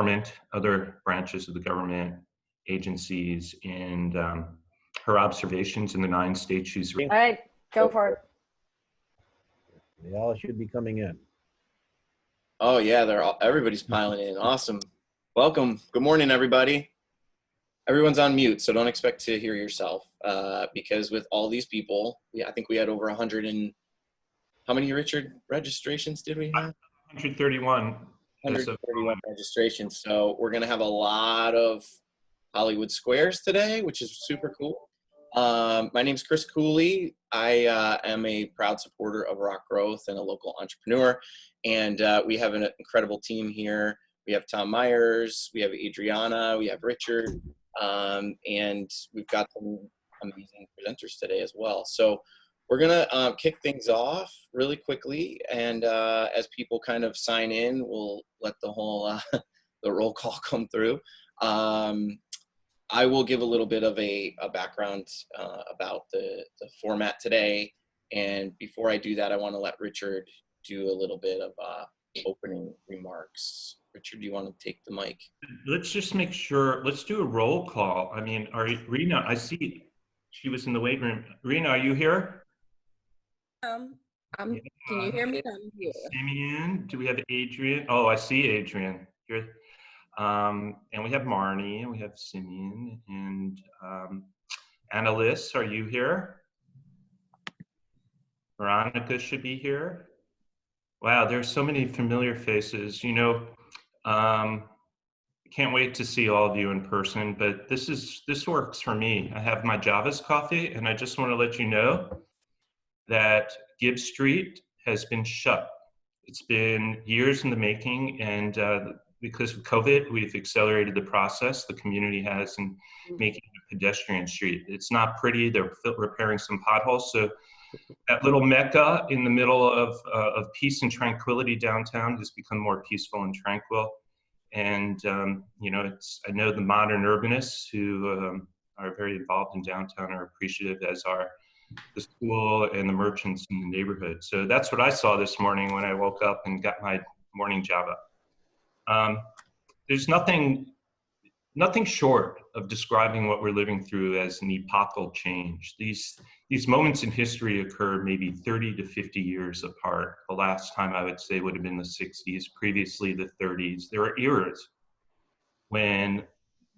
government, other branches of the government, agencies, and her observations in the 9 states she's. All right, go for it. They all should be coming in. Oh yeah, everybody's piling in. Awesome. Welcome. Good morning, everybody. Everyone's on mute, so don't expect to hear yourself because with all these people, I think we had over 100 and how many, Richard, registrations did we have? 131. 131 registrations. So we're going to have a lot of Hollywood Squares today, which is super cool. My name's Chris Cooley. I am a proud supporter of RocGrowth and a local entrepreneur. And we have an incredible team here. We have Tom Myers, we have Adriana, we have Richard, and we've got some amazing presenters today as well. So we're gonna kick things off really quickly, and as people kind of sign in, we'll let the whole the roll call come through. I will give a little bit of a background about the format today, and before I do that, I want to let Richard do a little bit of opening remarks. Richard, do you want to take the mic? Let's just make sure, let's do a roll call. I mean, Rena, I see she was in the waiting room. Rena, are you here? Can you hear me? I'm here. Simeon, do we have Adrian? Oh, I see Adrian here. And we have Marnie, and we have Simeon, and Annalise, are you here? Veronica should be here. Wow, there's so many familiar faces. You know, can't wait to see all of you in person, but this works for me. I have my Java's coffee, and I just want to let you know that Gibbs Street has been shut. It's been years in the making, and because of COVID, we've accelerated the process, the community has, in making it a pedestrian street. It's not pretty, they're repairing some potholes, so that little mecca in the middle of peace and tranquility downtown has become more peaceful and tranquil. And, you know, I know the modern urbanists who are very involved in downtown are appreciative, as are the school and the merchants in the neighborhood. So that's what I saw this morning when I woke up and got my morning Java. There's nothing short of describing what we're living through as an epochal change. These moments in history occur maybe 30 to 50 years apart. The last time I would say would have been the 60s, previously the 30s. There are eras when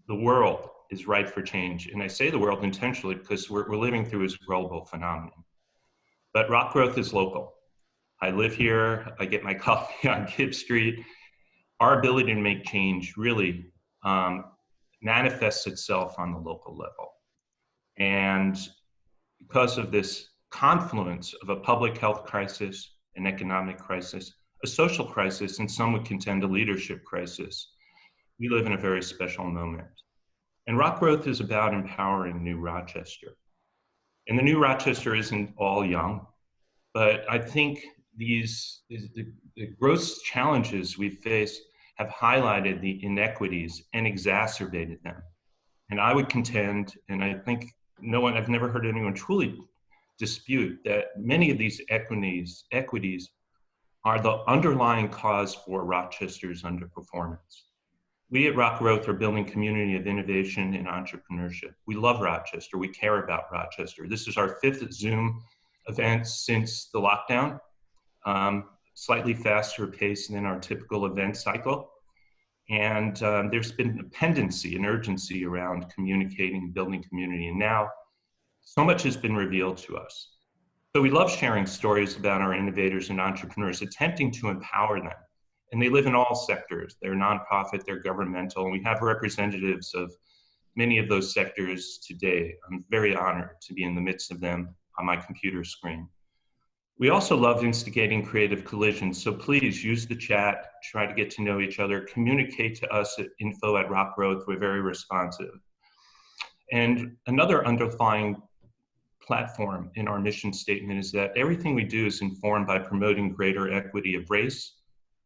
the world is ripe for change. And I say the world intentionally because we're living through a global phenomenon. But RocGrowth is local. I live here, I get my coffee on Gibbs Street. Our ability to make change really manifests itself on the local level. And because of this confluence of a public health crisis, an economic crisis, a social crisis, and some would contend a leadership crisis, we live in a very special moment. And RocGrowth is about empowering New Rochester. And the New Rochester isn't all young, but I think the gross challenges we face have highlighted the inequities and exacerbated them. And I would contend, and I think I've never heard anyone truly dispute, that many of these equities are the underlying cause for Rochester's underperformance. We at RocGrowth are building community of innovation and entrepreneurship. We love Rochester, we care about Rochester. This is our 5th Zoom event since the lockdown. Slightly faster pace than our typical event cycle. And there's been a pendency, an urgency around communicating, building community. And now so much has been revealed to us. So we love sharing stories about our innovators and entrepreneurs, attempting to empower them. And they live in all sectors. They're nonprofit, they're governmental, and we have representatives of many of those sectors today. I'm very honored to be in the midst of them on my computer screen. We also love instigating creative collisions, so please use the chat, try to get to know each other, communicate to us at info@RocGrowth, we're very responsive. And another underlying platform in our mission statement is that everything we do is informed by promoting greater equity of race,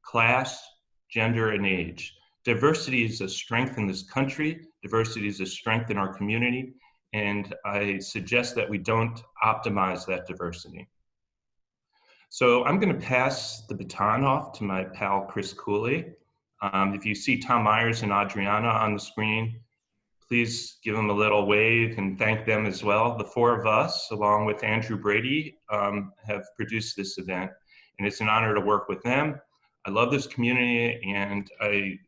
class, gender, and age. Diversity is a strength in this country, diversity is a strength in our community, and I suggest that we don't optimize that diversity. So I'm going to pass the baton off to my pal, Chris Cooley. If you see Tom Myers and Adriana on the screen, please give them a little wave and thank them as well. The four of us, along with Andrew Brady, have produced this event, and it's an honor to work with them. I love this community, and I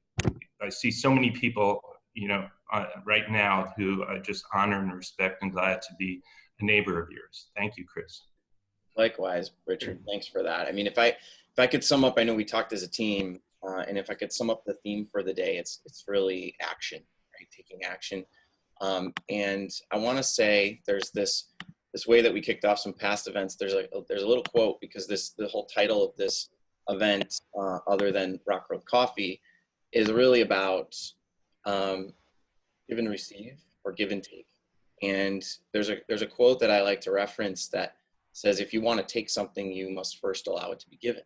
see so many people, right now who I just honor and respect, and glad to be a neighbor of yours. Thank you, Chris. Likewise, Richard. Thanks for that. I mean, if I could sum up, I know we talked as a team, and if I could sum up the theme for the day, it's really action, right? Taking action. And I want to say there's this way that we kicked off some past events. There's a little quote, because the whole title of this event, other than RocGrowth Coffee, is really about give and receive, or give and take. And there's a quote that I like to reference that says, if you want to take something, you must first allow it to be given.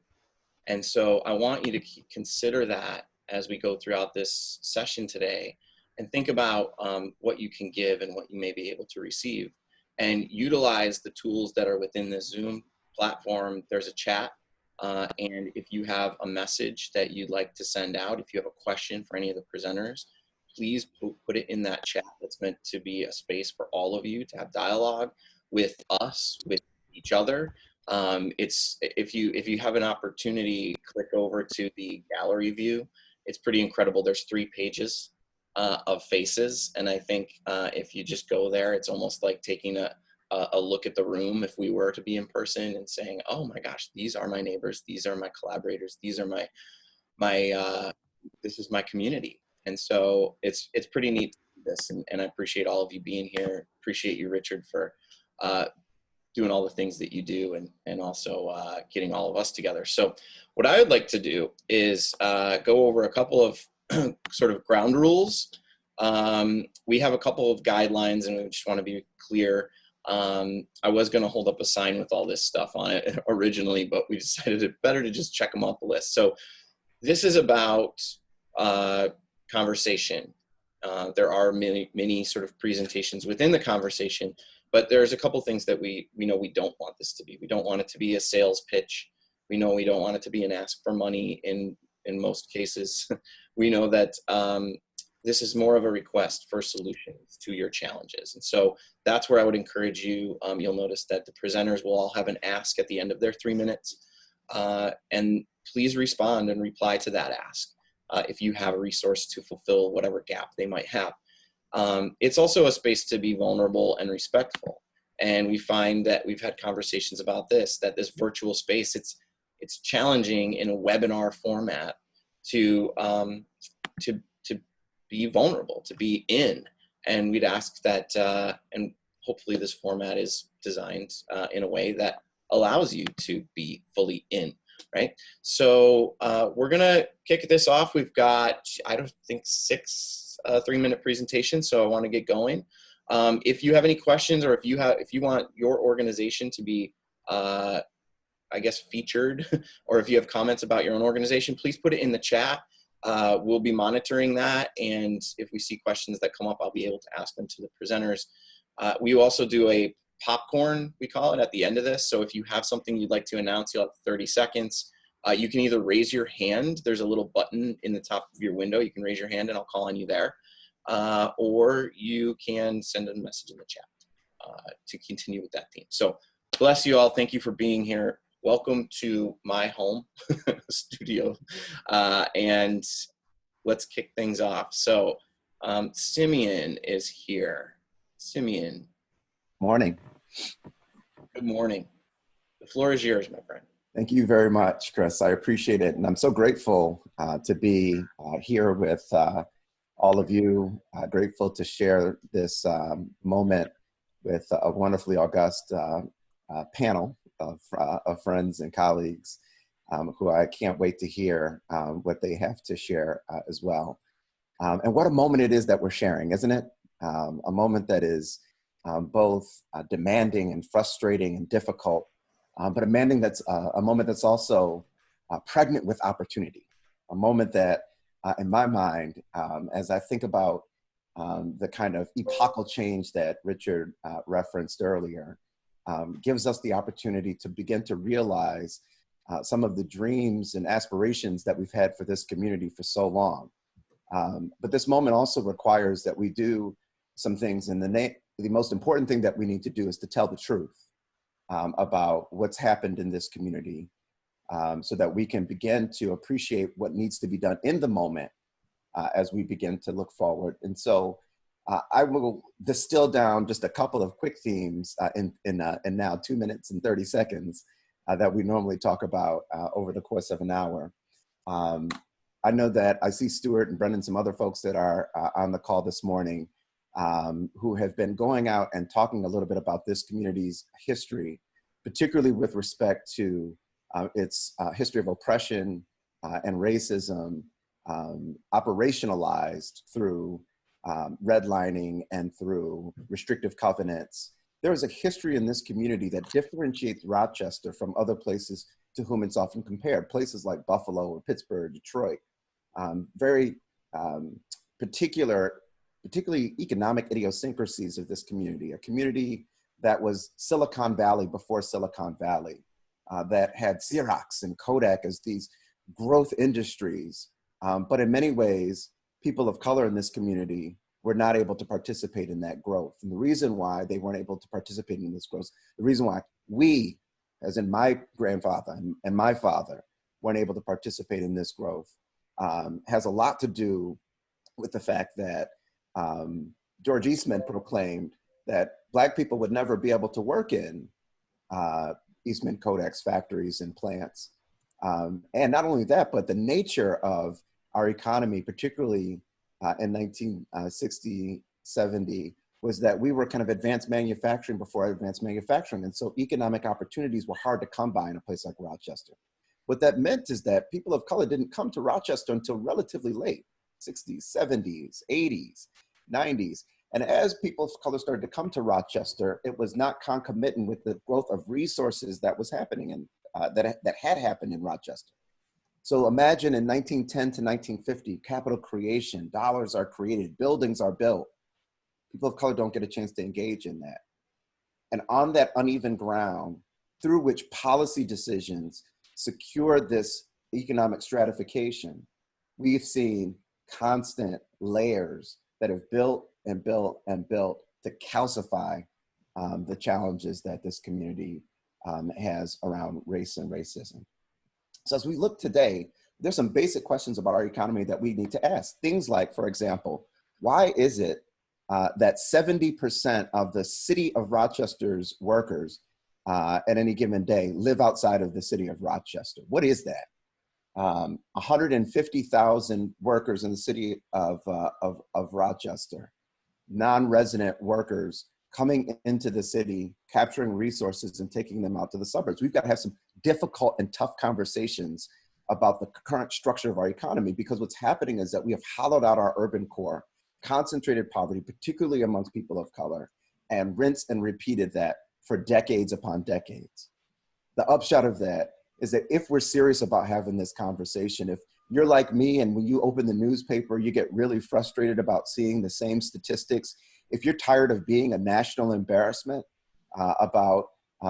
And so I want you to consider that as we go throughout this session today, and think about what you can give and what you may be able to receive, and utilize the tools that are within the Zoom platform. There's a chat, and if you have a message that you'd like to send out, if you have a question for any of the presenters, please put it in that chat. That's meant to be a space for all of you to have dialogue with us, with each other. If you have an opportunity, click over to the gallery view. It's pretty incredible. There's 3 pages of faces, and I think if you just go there, it's almost like taking a look at the room if we were to be in person, and saying, oh my gosh, these are my neighbors, these are my collaborators, these are my this is my community. And so it's pretty neat to do this, and I appreciate all of you being here. Appreciate you, Richard, for doing all the things that you do, and also getting all of us together. So what I would like to do is go over a couple of sort of ground rules. We have a couple of guidelines, and we just want to be clear. I was going to hold up a sign with all this stuff on it originally, but we decided it better to just check them off the list. So this is about conversation. There are many sort of presentations within the conversation, but there's a couple things that we know we don't want this to be. We don't want it to be a sales pitch. We know we don't want it to be an ask for money in most cases. We know that this is more of a request for solutions to your challenges. And so that's where I would encourage you. You'll notice that the presenters will all have an ask at the end of their 3 minutes. And please respond and reply to that ask if you have a resource to fulfill whatever gap they might have. It's also a space to be vulnerable and respectful. And we find that we've had conversations about this, that this virtual space, it's challenging in a webinar format to be vulnerable, to be in. And we'd ask that, and hopefully this format is designed in a way that allows you to be fully in, right? So we're gonna kick this off. We've got, I don't think, 6 3-minute presentations, so I wanna get going. If you have any questions, or if you want your organization to be, I guess, featured, or if you have comments about your own organization, please put it in the chat. We'll be monitoring that, and if we see questions that come up, I'll be able to ask them to the presenters. We also do a popcorn, we call it, at the end of this. So if you have something you'd like to announce, you'll have 30 seconds. You can either raise your hand. There's a little button in the top of your window. You can raise your hand and I'll call on you there. Or you can send a message in the chat to continue with that theme. So bless you all. Thank you for being here. Welcome to my home studio. And let's kick things off. So Simeon is here. Simeon. Morning. Good morning. The floor is yours, my friend. Thank you very much, Chris. I appreciate it. And I'm so grateful to be here with all of you. Grateful to share this moment with a wonderfully august panel of friends and colleagues who I can't wait to hear what they have to share as well. And what a moment it is that we're sharing, isn't it? A moment that is both demanding and frustrating and difficult, but a moment that's also pregnant with opportunity. A moment that, in my mind, as I think about the kind of epochal change that Richard referenced earlier, gives us the opportunity to begin to realize some of the dreams and aspirations that we've had for this community for so long. But this moment also requires that we do some things, and the most important thing that we need to do is to tell the truth about what's happened in this community, so that we can begin to appreciate what needs to be done in the moment as we begin to look forward. And so I will distill down just a couple of quick themes in now 2 minutes and 30 seconds that we normally talk about over the course of an hour. I know that I see Stuart and Brendan, some other folks that are on the call this morning, who have been going out and talking a little bit about this community's history, particularly with respect to its history of oppression and racism, operationalized through redlining and through restrictive covenants. There is a history in this community that differentiates Rochester from other places to whom it's often compared, places like Buffalo or Pittsburgh, Detroit. Very particularly economic idiosyncrasies of this community, a community that was Silicon Valley before Silicon Valley, that had Xerox and Kodak as these growth industries. But in many ways, people of color in this community were not able to participate in that growth. And the reason why they weren't able to participate in this growth, the reason why we, as in my grandfather and my father, weren't able to participate in this growth, has a lot to do with the fact that George Eastman proclaimed that Black people would never be able to work in Eastman Kodak's factories and plants. And not only that, but the nature of our economy, particularly in 1960, 70, was that we were kind of advanced manufacturing before advanced manufacturing. And so economic opportunities were hard to come by in a place like Rochester. What that meant is that people of color didn't come to Rochester until relatively late, 60s, 70s, 80s, 90s. And as people of color started to come to Rochester, it was not concomitant with the growth of resources that was happening in, that had happened in Rochester. So imagine in 1910 to 1950, capital creation, dollars are created, buildings are built. People of color don't get a chance to engage in that. And on that uneven ground, through which policy decisions secure this economic stratification, we've seen constant layers that have built and built and built to calcify the challenges that this community has around race and racism. So as we look today, there's some basic questions about our economy that we need to ask. Things like, for example, why is it that 70% of the city of Rochester's workers at any given day live outside of the city of Rochester? What is that? 150,000 workers in the city of Rochester, non-resident workers coming into the city, capturing resources and taking them out to the suburbs. We've got to have some difficult and tough conversations about the current structure of our economy, because what's happening is that we have hollowed out our urban core, concentrated poverty, particularly amongst people of color, and rinsed and repeated that for decades upon decades. The upshot of that is that if we're serious about having this conversation, if you're like me and when you open the newspaper, you get really frustrated about seeing the same statistics, if you're tired of being a national embarrassment about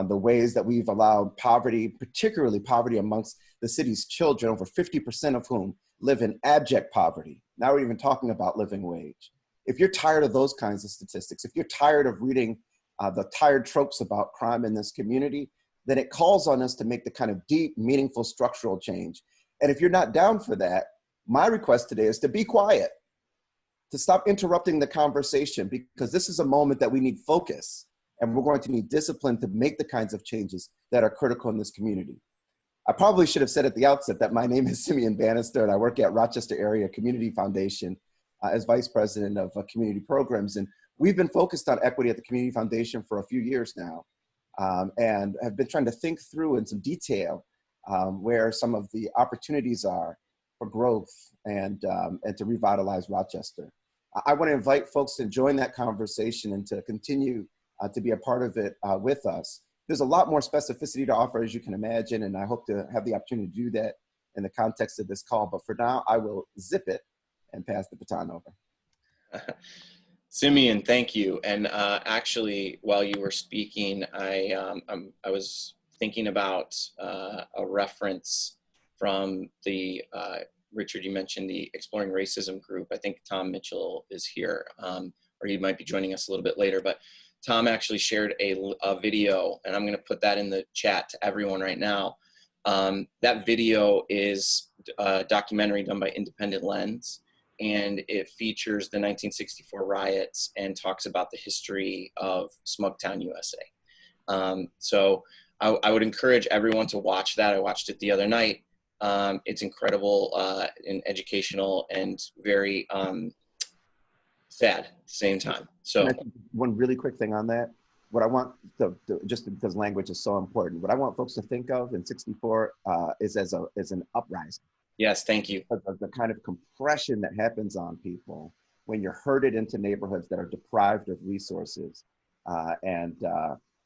the ways that we've allowed poverty, particularly poverty amongst the city's children, over 50% of whom live in abject poverty. Now we're even talking about living wage. If you're tired of those kinds of statistics, if you're tired of reading the tired tropes about crime in this community, then it calls on us to make the kind of deep, meaningful structural change. And if you're not down for that, my request today is to be quiet, to stop interrupting the conversation, because this is a moment that we need focus, and we're going to need discipline to make the kinds of changes that are critical in this community. I probably should have said at the outset that my name is Simeon Bannister, and I work at Rochester Area Community Foundation as Vice President of Community Programs. And we've been focused on equity at the Community Foundation for a few years now, and have been trying to think through in some detail where some of the opportunities are for growth and to revitalize Rochester. I want to invite folks to join that conversation and to continue to be a part of it with us. There's a lot more specificity to offer, as you can imagine, and I hope to have the opportunity to do that in the context of this call. But for now, I will zip it and pass the baton over. Simeon, thank you. And actually, while you were speaking, I was thinking about a reference from the, Richard, you mentioned the Exploring Racism group. I think Tom Mitchell is here, or he might be joining us a little bit later, but Tom actually shared a video, and I'm going to put that in the chat to everyone right now. That video is a documentary done by Independent Lens, and it features the 1964 riots and talks about the history of Smugtown, USA. So I would encourage everyone to watch that. I watched it the other night. It's incredible and educational and very sad at the same time. So one really quick thing on that. What I want just because language is so important, what I want folks to think of in 64 is as an uprising. Yes, thank you. Of the kind of compression that happens on people when you're herded into neighborhoods that are deprived of resources.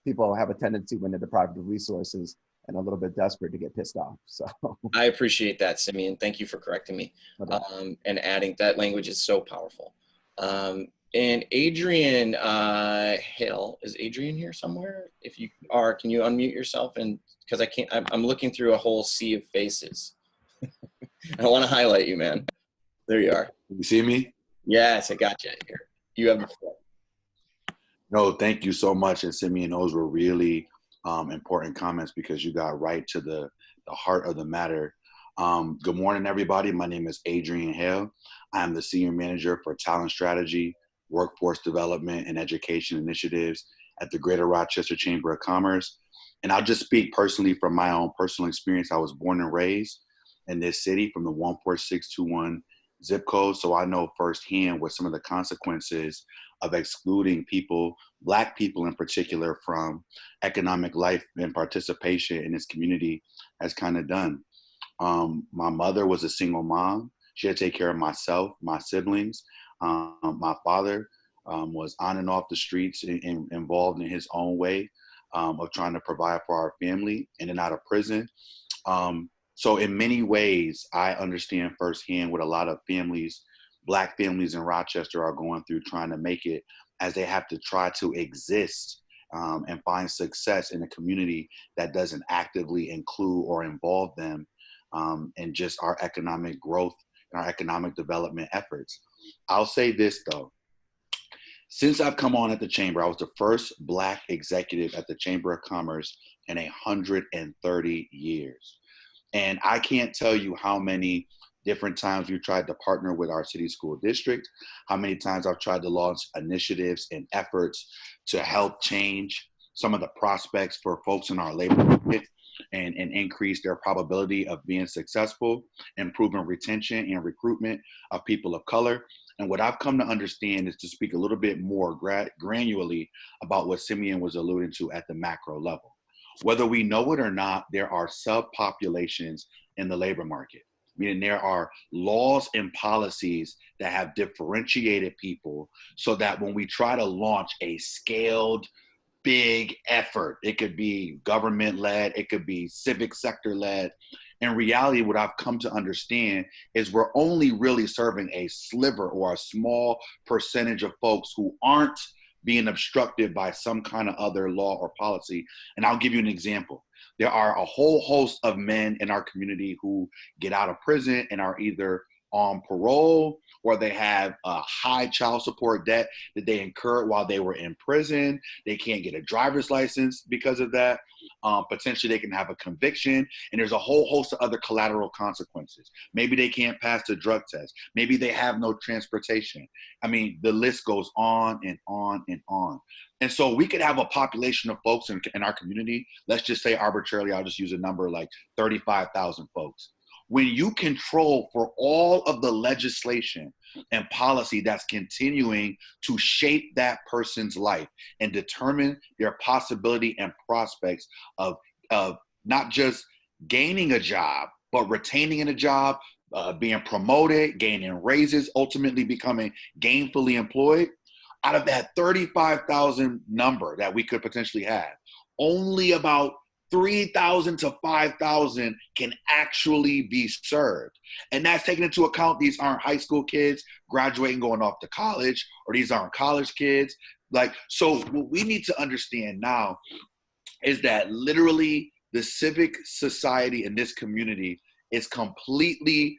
People have a tendency when they're deprived of resources and a little bit desperate to get pissed off. So I appreciate that, Simeon. Thank you for correcting me and adding that language is so powerful. And Adrian Hill, is Adrian here somewhere? If you are, can you unmute yourself? And because I can't, I'm looking through a whole sea of faces. I want to highlight you, man. There you are. You see me? Yes, I got you here. You have the floor. No, thank you so much. And Simeon, those were really important comments because you got right to the heart of the matter. Good morning, everybody. My name is Adrian Hale. I'm the Senior Manager for Talent Strategy, Workforce Development, and Education Initiatives at the Greater Rochester Chamber of Commerce. And I'll just speak personally from my own personal experience. I was born and raised in this city from the 14621 zip code. So I know firsthand what some of the consequences of excluding people, Black people in particular, from economic life and participation in this community has kind of done. My mother was a single mom. She had to take care of myself, my siblings. My father was on and off the streets and involved in his own way of trying to provide for our family in and out of prison. So in many ways, I understand firsthand what a lot of families, Black families in Rochester are going through trying to make it as they have to try to exist and find success in a community that doesn't actively include or involve them in just our economic growth and our economic development efforts. I'll say this though. Since I've come on at the Chamber, I was the first Black executive at the Chamber of Commerce in 130 years. And I can't tell you how many different times we've tried to partner with our city school district, how many times I've tried to launch initiatives and efforts to help change some of the prospects for folks in our labor market and increase their probability of being successful, improving retention and recruitment of people of color. And what I've come to understand is to speak a little bit more granularly about what Simeon was alluding to at the macro level. Whether we know it or not, there are subpopulations in the labor market, meaning there are laws and policies that have differentiated people so that when we try to launch a scaled, big effort, it could be government-led, it could be civic sector-led. In reality, what I've come to understand is we're only really serving a sliver or a small percentage of folks who aren't being obstructed by some kind of other law or policy. And I'll give you an example. There are a whole host of men in our community who get out of prison and are either on parole or they have a high child support debt that they incurred while they were in prison. They can't get a driver's license because of that. Potentially they can have a conviction, and there's a whole host of other collateral consequences. Maybe they can't pass the drug test. Maybe they have no transportation. I mean, the list goes on and on and on. And so we could have a population of folks in our community, let's just say arbitrarily, I'll just use a number like 35,000 folks. When you control for all of the legislation and policy that's continuing to shape that person's life and determine their possibility and prospects of not just gaining a job, but retaining in a job, being promoted, gaining raises, ultimately becoming gainfully employed, out of that 35,000 number that we could potentially have, only about 3,000 to 5,000 can actually be served. And that's taking into account these aren't high school kids graduating, going off to college, or these aren't college kids. So what we need to understand now is that literally the civic society in this community is completely,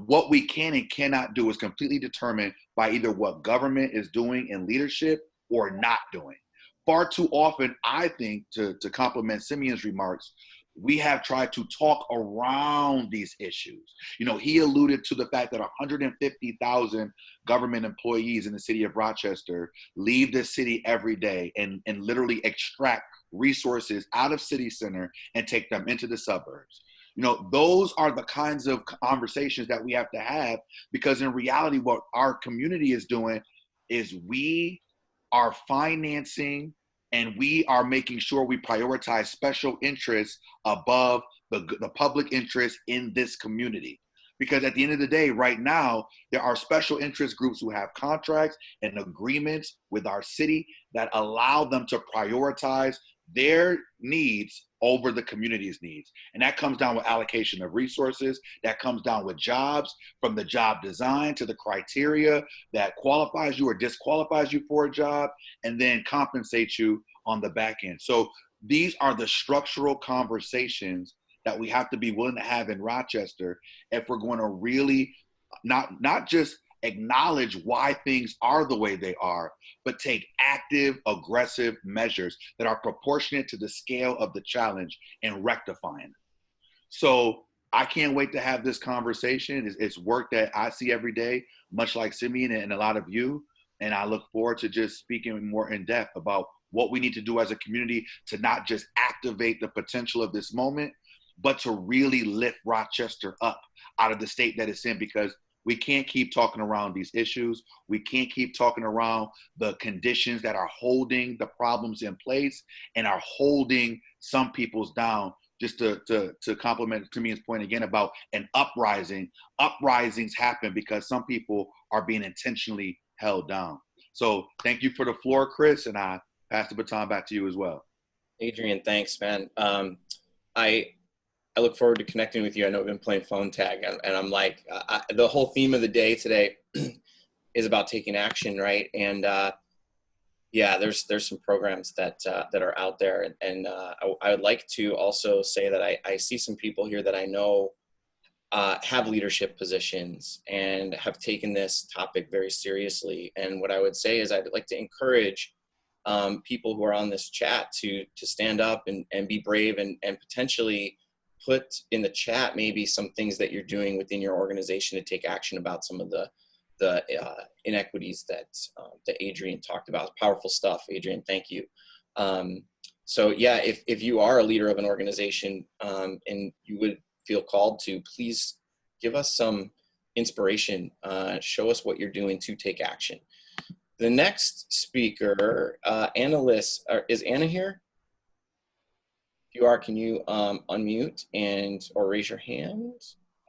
what we can and cannot do is completely determined by either what government is doing in leadership or not doing. Far too often, I think, to complement Simeon's remarks, we have tried to talk around these issues. He alluded to the fact that 150,000 government employees in the city of Rochester leave the city every day and literally extract resources out of city center and take them into the suburbs. Those are the kinds of conversations that we have to have, because in reality, what our community is doing is we are financing and we are making sure we prioritize special interests above the public interest in this community. Because at the end of the day, right now, there are special interest groups who have contracts and agreements with our city that allow them to prioritize their needs over the community's needs. And that comes down with allocation of resources, that comes down with jobs, from the job design to the criteria that qualifies you or disqualifies you for a job, and then compensates you on the back end. So these are the structural conversations that we have to be willing to have in Rochester if we're going to really not just acknowledge why things are the way they are, but take active, aggressive measures that are proportionate to the scale of the challenge and rectifying it. So I can't wait to have this conversation. It's work that I see every day, much like Simeon and a lot of you. And I look forward to just speaking more in depth about what we need to do as a community to not just activate the potential of this moment, but to really lift Rochester up out of the state that it's in, because we can't keep talking around these issues. We can't keep talking around the conditions that are holding the problems in place and are holding some people's down. Just to complement Simeon's point again about an uprising. Uprisings happen because some people are being intentionally held down. So thank you for the floor, Chris, and I pass the baton back to you as well. Adrian, thanks, man. I look forward to connecting with you. I know we've been playing phone tag, and I'm like, the whole theme of the day today is about taking action, right? And yeah, there's some programs that are out there, and I would like to also say that I see some people here that I know have leadership positions and have taken this topic very seriously. And what I would say is I'd like to encourage people who are on this chat to stand up and be brave and potentially put in the chat maybe some things that you're doing within your organization to take action about some of the inequities that Adrian talked about. Powerful stuff, Adrian. Thank you. So yeah, if you are a leader of an organization and you would feel called to, please give us some inspiration. Show us what you're doing to take action. The next speaker, Annalise, is Anna here? If you are, can you unmute or raise your hand?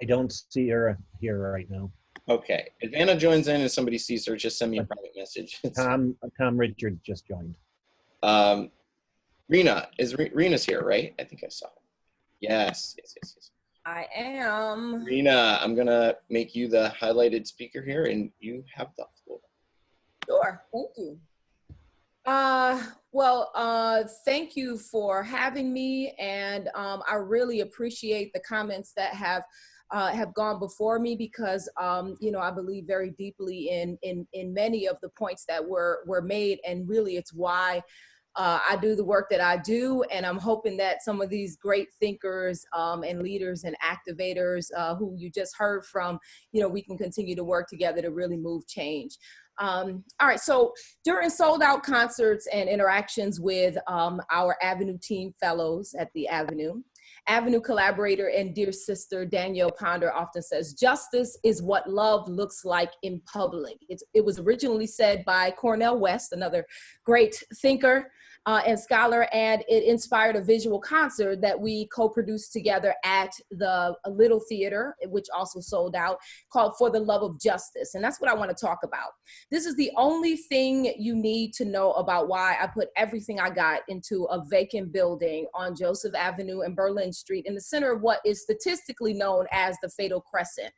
I don't see her here right now. Okay. If Anna joins in and somebody sees her, just send me a private message. Tom Richards just joined. Rena's here, right? I think I saw her. Yes. I am. Rena, I'm going to make you the highlighted speaker here, and you have the floor. Sure. Thank you. Thank you for having me, and I really appreciate the comments that have gone before me, because I believe very deeply in many of the points that were made, and really it's why I do the work that I do. And I'm hoping that some of these great thinkers and leaders and activators who you just heard from, we can continue to work together to really move change. All right, so during sold out concerts and interactions with our Avenue team fellows at the Avenue collaborator and dear sister Danielle Ponder often says, justice is what love looks like in public. It was originally said by Cornel West, another great thinker and scholar, and it inspired a visual concert that we co-produced together at the Little Theater, which also sold out, called For the Love of Justice. And that's what I want to talk about. This is the only thing you need to know about why I put everything I got into a vacant building on Joseph Avenue and Berlin Street in the center of what is statistically known as the Fatal Crescent.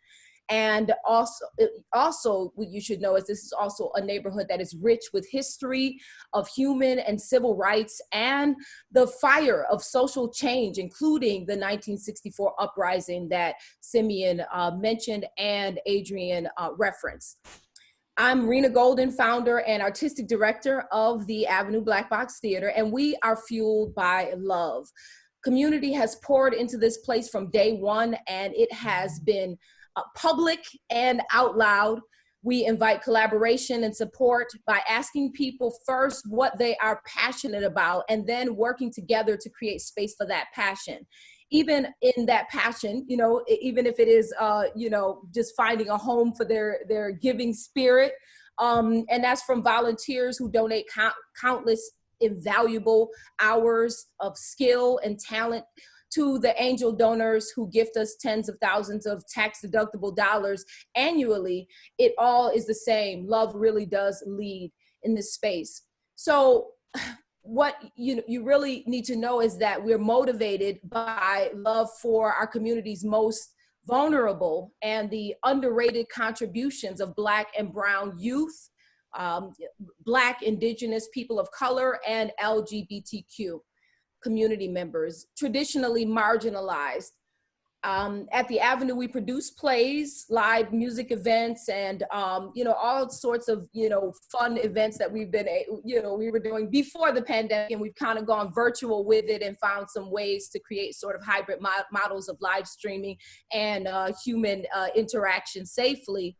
And also what you should know is this is also a neighborhood that is rich with history of human and civil rights and the fire of social change, including the 1964 uprising that Simeon mentioned and Adrian referenced. I'm Rena Golden, founder and artistic director of the Avenue Black Box Theater, and we are fueled by love. Community has poured into this place from day one, and it has been public and out loud. We invite collaboration and support by asking people first what they are passionate about, and then working together to create space for that passion. Even in that passion, you know, even if it is, you know, just finding a home for their giving spirit. And that's from volunteers who donate countless invaluable hours of skill and talent, to the angel donors who gift us tens of thousands of tax-deductible dollars annually. It all is the same. Love really does lead in this space. So what you really need to know is that we're motivated by love for our community's most vulnerable and the underrated contributions of Black and brown youth, Black, Indigenous, people of color, and LGBTQ community members, traditionally marginalized. At the Avenue, we produce plays, live music events, and you know, all sorts of, you know, fun events that we've been, you know, we were doing before the pandemic, and we've kind of gone virtual with it and found some ways to create sort of hybrid models of live streaming and human interaction safely.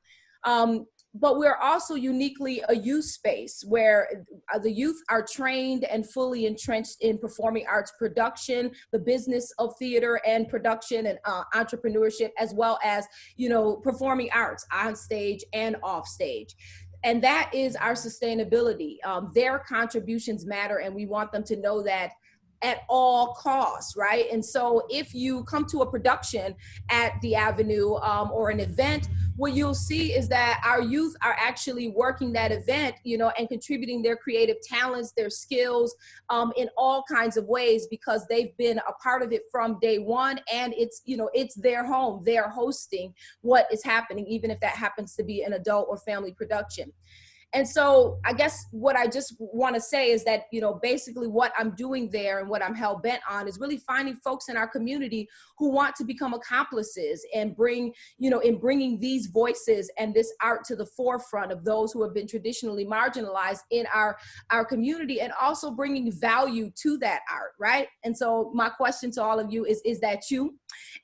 But we're also uniquely a youth space where the youth are trained and fully entrenched in performing arts production, the business of theater and production and entrepreneurship, as well as, you know, performing arts on stage and off stage. And that is our sustainability. Their contributions matter, and we want them to know that at all costs, right? And so if you come to a production at the Avenue or an event, what you'll see is that our youth are actually working that event, you know, and contributing their creative talents, their skills in all kinds of ways, because they've been a part of it from day one, and it's, you know, it's their home. They are hosting what is happening, even if that happens to be an adult or family production. And so I guess what I just want to say is that, you know, basically what I'm doing there and what I'm hell bent on is really finding folks in our community who want to become accomplices and bring, you know, in bringing these voices and this art to the forefront of those who have been traditionally marginalized in our community, and also bringing value to that art, right? And so my question to all of you is that you?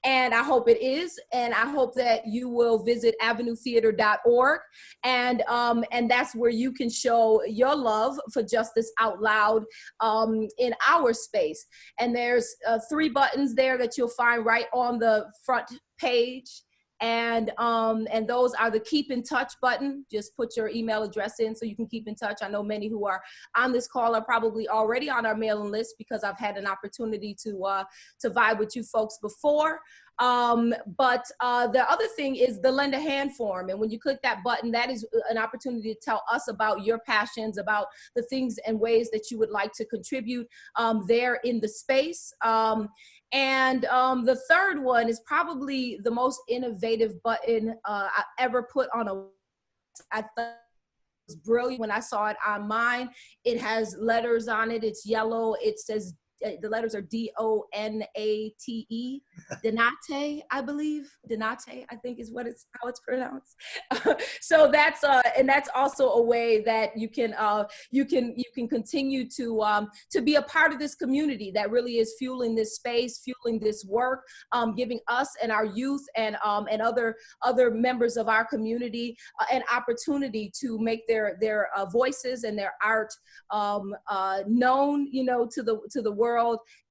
And I hope it is. And I hope that you will visit avenuetheater.org. And that's where you can show your love for justice out loud in our space. And there's 3 buttons there that you'll find right on the front page. And those are the keep in touch button. Just put your email address in so you can keep in touch. I know many who are on this call are probably already on our mailing list, because I've had an opportunity to vibe with you folks before. But the other thing is the lend a hand form. And when you click that button, that is an opportunity to tell us about your passions, about the things and ways that you would like to contribute there in the space. And the third one is probably the most innovative button I ever put on a, I thought it was brilliant when I saw it on mine. It has letters on it, it's yellow, it says, the letters are D-O-N-A-T-E, Donate, I believe. Donate, I think is how it's pronounced. So that's and that's also a way that you can continue to be a part of this community that really is fueling this space, fueling this work, giving us and our youth and other members of our community an opportunity to make their voices and their art known, you know, to the world,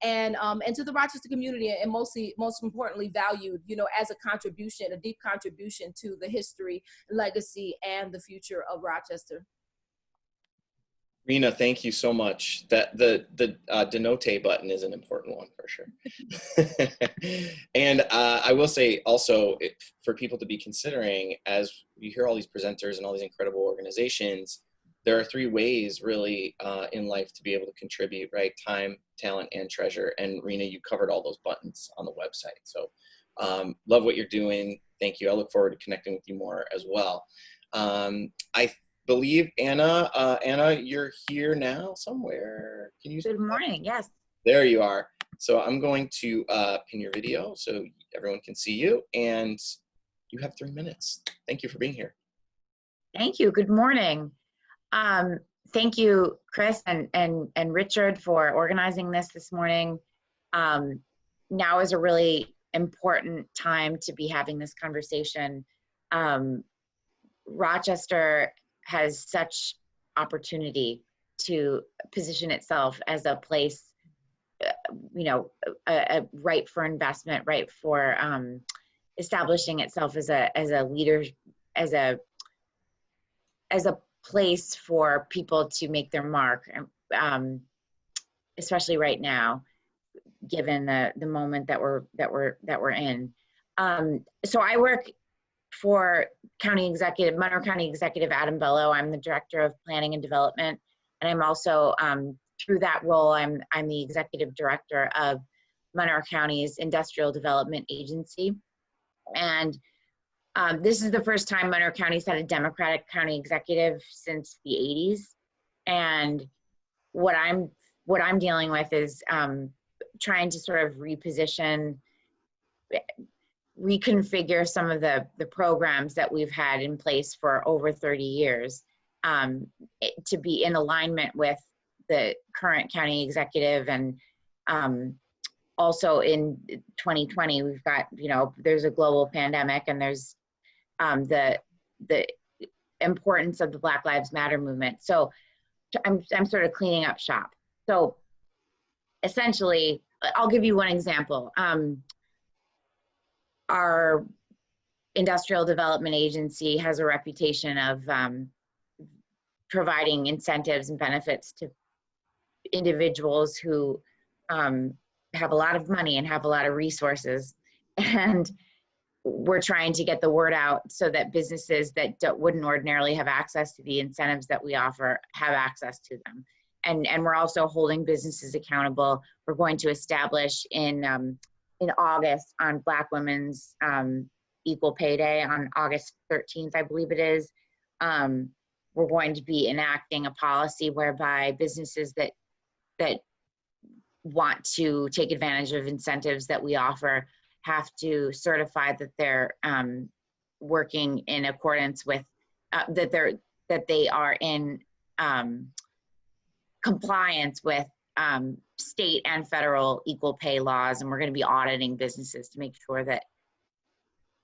and to the Rochester community, and most importantly valued, you know, as a contribution, a deep contribution to the history, legacy, and the future of Rochester. Rena, thank you so much. That the denote button is an important one for sure. And I will say also, for people to be considering, as you hear all these presenters and all these incredible organizations, there are 3 ways really in life to be able to contribute, right? Time, talent, and treasure. And Rena, you covered all those buttons on the website. So love what you're doing. Thank you. I look forward to connecting with you more as well. I believe Anna, Anna, you're here now somewhere. Can you? Good morning. Yes. There you are. So I'm going to pin your video so everyone can see you, and you have 3 minutes. Thank you for being here. Thank you. Good morning. Thank you, Chris and Richard, for organizing this morning. Now is a really important time to be having this conversation. Rochester has such opportunity to position itself as a place, you know, ripe for investment, ripe for establishing itself as a leader, as a place for people to make their mark, especially right now, given the moment that we're in. So I work for Monroe County Executive Adam Bello. I'm the Director of Planning and Development, and I'm also through that role, I'm the Executive Director of Monroe County's Industrial Development Agency, and this is the first time Monroe County's had a Democratic county executive since the 80s, and what I'm dealing with is trying to sort of reconfigure some of the programs that we've had in place for over 30 years to be in alignment with the current county executive. And also in 2020, we've got, you know, there's a global pandemic, and there's the importance of the Black Lives Matter movement. So I'm sort of cleaning up shop. So essentially, I'll give you one example. Our industrial development agency has a reputation of providing incentives and benefits to individuals who have a lot of money and have a lot of resources. And we're trying to get the word out so that businesses that wouldn't ordinarily have access to the incentives that we offer have access to them. And we're also holding businesses accountable. We're going to establish in August, on Black Women's Equal Pay Day, on August 13th, I believe it is, we're going to be enacting a policy whereby businesses that want to take advantage of incentives that we offer have to certify that they're working in accordance with, that they are in compliance with state and federal equal pay laws. And we're going to be auditing businesses to make sure that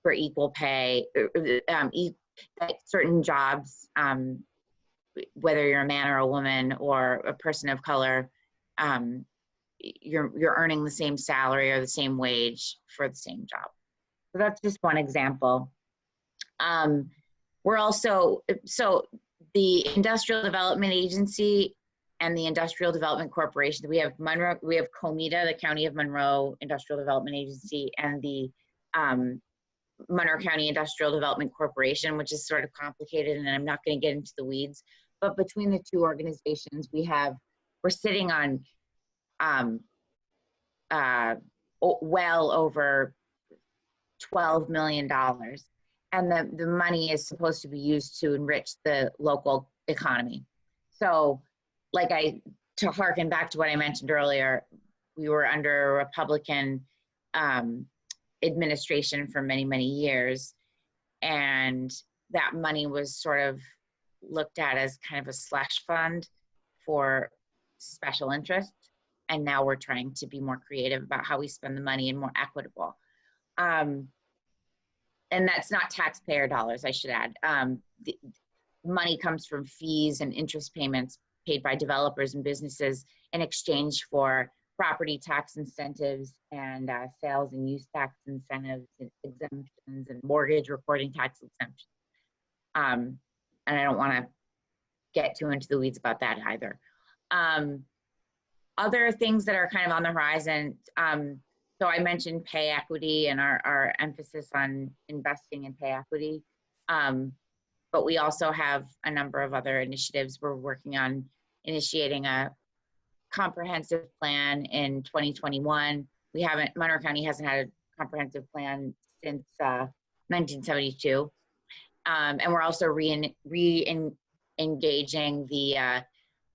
for equal pay, that certain jobs, whether you're a man or a woman or a person of color, you're earning the same salary or the same wage for the same job. So that's just one example. We're also, so the Industrial Development Agency and the Industrial Development Corporation, we have COMIDA, the County of Monroe Industrial Development Agency, and the Monroe County Industrial Development Corporation, which is sort of complicated, and I'm not going to get into the weeds. But between the two organizations, we're sitting on well over $12 million. And the money is supposed to be used to enrich the local economy. So to harken back to what I mentioned earlier, we were under a Republican administration for many, many years. And that money was sort of looked at as kind of a slush fund for special interest. And now we're trying to be more creative about how we spend the money and more equitable. And that's not taxpayer dollars, I should add. The money comes from fees and interest payments paid by developers and businesses in exchange for property tax incentives and sales and use tax incentives and exemptions and mortgage recording tax exemptions. And I don't want to get too into the weeds about that either. Other things that are kind of on the horizon, so I mentioned pay equity and our emphasis on investing in pay equity, but we also have a number of other initiatives. We're working on initiating a comprehensive plan in 2021. Monroe County hasn't had a comprehensive plan since 1972. And we're also re-engaging the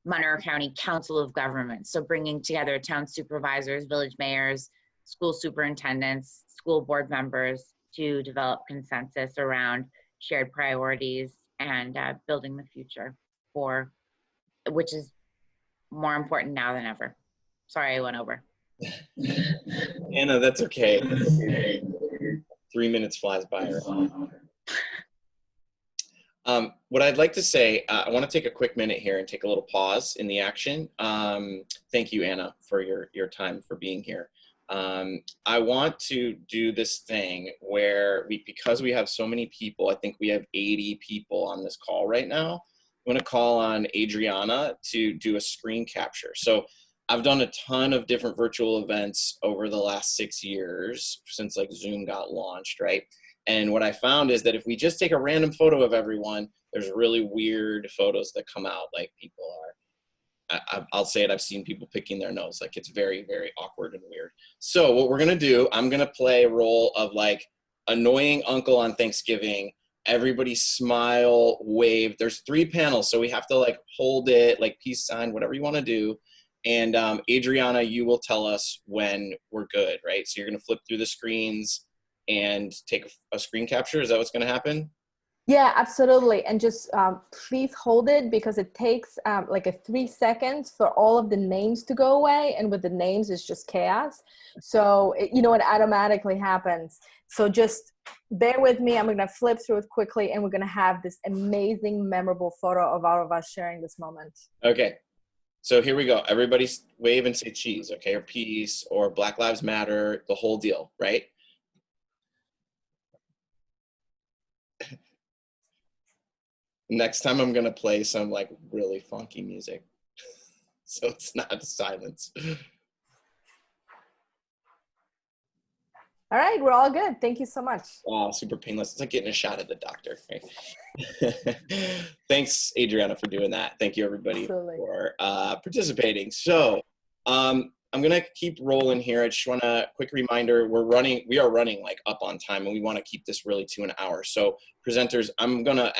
Monroe County Council of Governments. So bringing together town supervisors, village mayors, school superintendents, school board members to develop consensus around shared priorities and building the future for, which is more important now than ever. Sorry, I went over. Anna, that's okay. 3 minutes flies by. What I'd like to say, I want to take a quick minute here and take a little pause in the action. Thank you, Anna, for your time, for being here. I want to do this thing where because we have so many people, I think we have 80 people on this call right now. I'm going to call on Adriana to do a screen capture. So I've done a ton of different virtual events over the last 6 years since like Zoom got launched, right? And what I found is that if we just take a random photo of everyone, there's really weird photos that come out. Like people are, I'll say it, I've seen people picking their nose. Like it's very, very awkward and weird. So what we're gonna do, I'm gonna play a role of like annoying uncle on Thanksgiving. Everybody smile, wave. There's 3 panels, so we have to like hold it, like peace sign, whatever you wanna do. And Adriana, you will tell us when we're good, right? So you're gonna flip through the screens and take a screen capture. Is that what's going to happen? Yeah, absolutely. And just please hold it, because it takes like 3 seconds for all of the names to go away. And with the names, it's just chaos. So, it automatically happens. So just bear with me. I'm going to flip through it quickly, and we're going to have this amazing, memorable photo of all of us sharing this moment. Okay. So here we go. Everybody wave and say cheese, okay? Or peace, or Black Lives Matter, the whole deal, right? Next time I'm gonna play some like really funky music, so it's not silence. All right, we're all good. Thank you so much. Wow, super painless. It's like getting a shot at the doctor, right? Thanks, Adriana, for doing that. Thank you, everybody, Absolutely. for participating. So I'm gonna keep rolling here. I just want a quick reminder: we are running like up on time, and we want to keep this really to an hour. So presenters, I'm gonna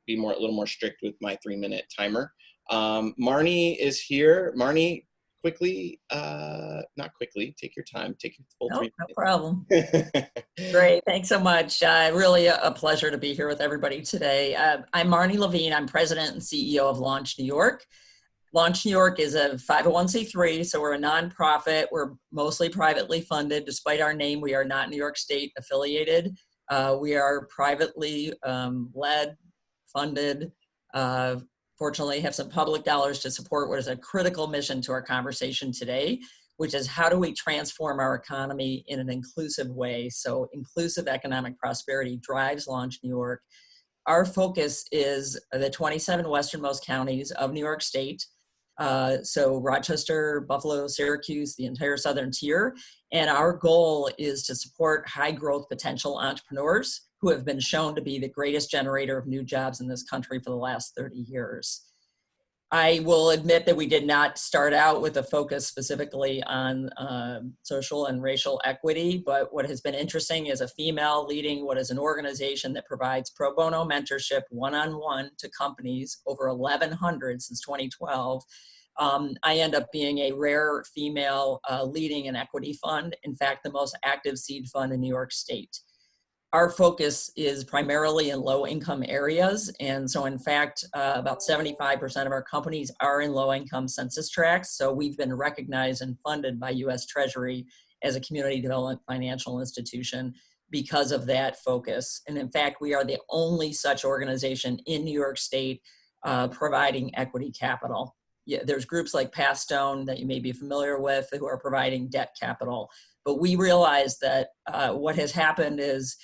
be a little more strict with my 3-minute timer. Marnie is here. Marnie, quickly, not quickly, take your time, take your full 3 minutes. No problem. Great, thanks so much. Really a pleasure to be here with everybody today. I'm Marnie Levine. I'm president and CEO of Launch New York. Launch New York is a 501c3, so we're a nonprofit. We're mostly privately funded. Despite our name, we are not New York State affiliated. We are privately led, funded, fortunately have some public dollars to support what is a critical mission to our conversation today, which is how do we transform our economy in an inclusive way? So inclusive economic prosperity drives Launch New York. Our focus is the 27 westernmost counties of New York State. So Rochester, Buffalo, Syracuse, the entire southern tier. And our goal is to support high growth potential entrepreneurs who have been shown to be the greatest generator of new jobs in this country for the last 30 years. I will admit that we did not start out with a focus specifically on social and racial equity, but what has been interesting is a female leading what is an organization that provides pro bono mentorship one-on-one to companies, over 1,100 since 2012. I end up being a rare female leading an equity fund, in fact, the most active seed fund in New York State. Our focus is primarily in low-income areas, and so in fact, about 75% of our companies are in low-income census tracts, so we've been recognized and funded by U.S. Treasury as a community development financial institution because of that focus. And in fact, we are the only such organization in New York State providing equity capital. Yeah, there's groups like Pathstone that you may be familiar with who are providing debt capital, but we realize that what has happened is